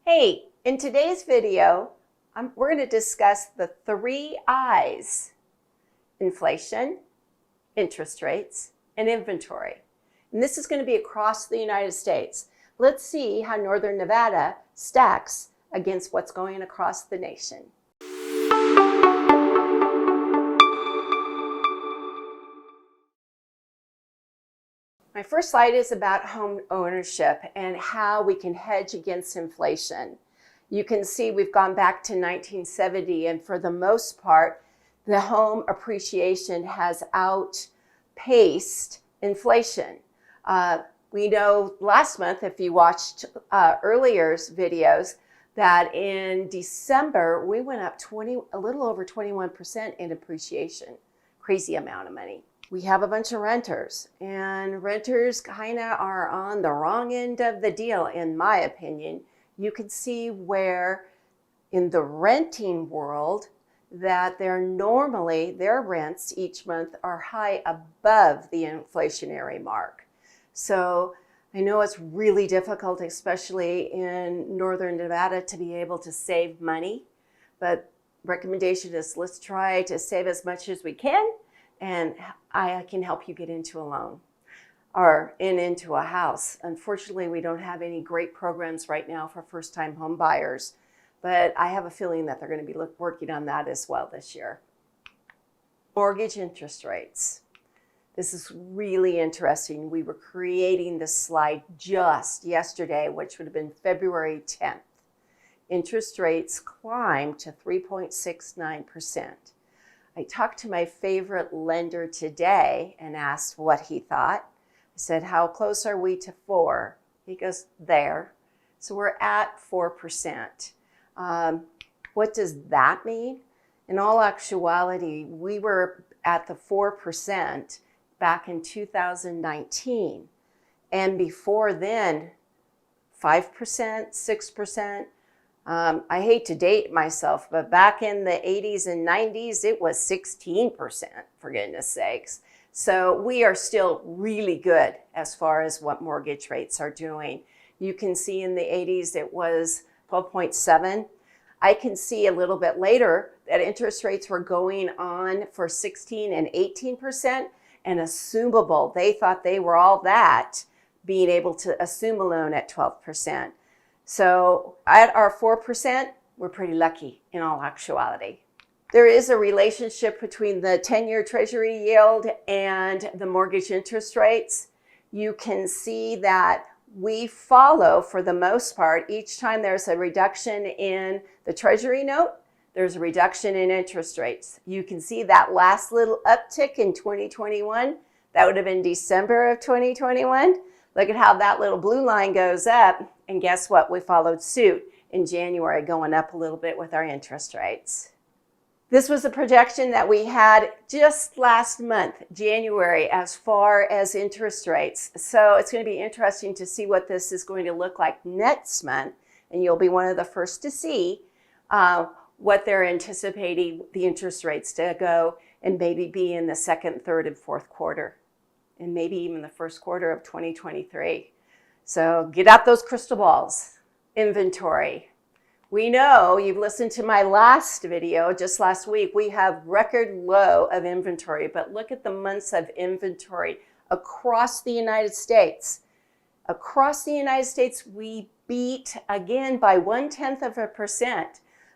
Hey, in today's video, we're going to discuss the 3 I's: inflation, interest rates, and inventory. And this is going to be across the United States. Let's see how Northern Nevada stacks against what's going across the nation. My first slide is about home ownership and how we can hedge against inflation. You can see we've gone back to 1970, and for the most part, the home appreciation has outpaced inflation. We know last month, if you watched earlier videos, that in December, we went up a little over 21% in appreciation. Crazy amount of money. We have a bunch of renters, and renters kind of are on the wrong end of the deal, in my opinion. You can see where in the renting world that their rents each month are high above the inflationary mark. So I know it's really difficult, especially in Northern Nevada, to be able to save money, but recommendation is let's try to save as much as we can, and I can help you get into a loan or into a house. Unfortunately, we don't have any great programs right now for first-time home buyers, but I have a feeling that they're going to be working on that as well this year. Mortgage interest rates. This is really interesting. We were creating this slide just yesterday, which would have been February 10th. Interest rates climbed to 3.69%. I talked to my favorite lender today and asked what he thought. I said, how close are we to 4? He goes, there. So we're at 4%. What does that mean? In all actuality, we were at the 4% back in 2019. And before then, 5%, 6%. I hate to date myself, but back in the 80s and 90s, it was 16%, for goodness sakes. So we are still really good as far as what mortgage rates are doing. You can see in the 80s, it was 12.7. I can see a little bit later that interest rates were going on for 16 and 18% and assumable. They thought they were all that, being able to assume a loan at 12%. So at our 4%, we're pretty lucky in all actuality. There is a relationship between the 10-year Treasury yield and the mortgage interest rates. You can see that we follow, for the most part, each time there's a reduction in the Treasury note, there's a reduction in interest rates. You can see that last little uptick in 2021. That would have been December of 2021. Look at how that little blue line goes up. And guess what? We followed suit in January, going up a little bit with our interest rates. This was a projection that we had just last month, January, as far as interest rates. So it's going to be interesting to see what this is going to look like next month. And you'll be one of the first to see what they're anticipating the interest rates to go and maybe be in the second, third, and fourth quarter, and maybe even the first quarter of 2023. So get out those crystal balls. Inventory. We know, you've listened to my last video just last week, we have record low of inventory, but look at the months of inventory across the United States. Across the United States, we beat again by 0.1%.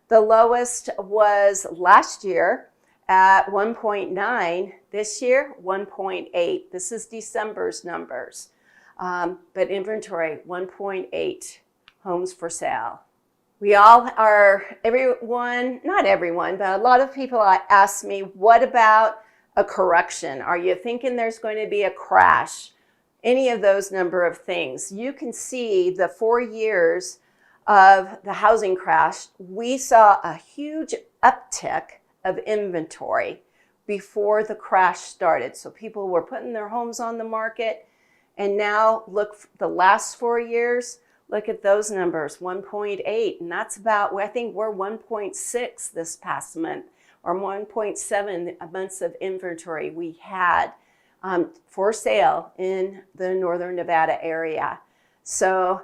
The lowest was last year at 1.9. This year, 1.8. This is December's numbers. But inventory, 1.8 homes for sale. We all are, not everyone, but a lot of people ask me, what about a correction? Are you thinking there's going to be a crash? Any of those number of things. You can see the 4 years of the housing crash, we saw a huge uptick of inventory before the crash started. So people were putting their homes on the market. And now look, the last 4 years, look at those numbers, 1.8. And that's about, I think we're 1.6 this past month, or 1.7 months of inventory we had for sale in the Northern Nevada area. So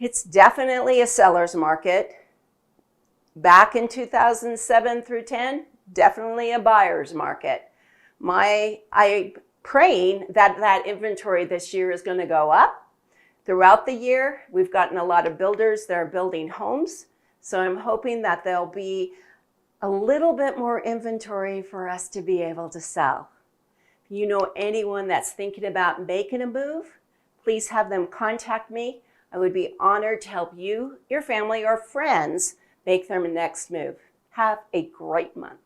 It's definitely a seller's market. Back in 2007 through 10, definitely a buyer's market. I'm praying that that inventory this year is going to go up. Throughout the year, we've gotten a lot of builders that are building homes. So I'm hoping that there'll be a little bit more inventory for us to be able to sell. If you know anyone that's thinking about making a move, please have them contact me. I would be honored to help you, your family, or friends make their next move. Have a great month.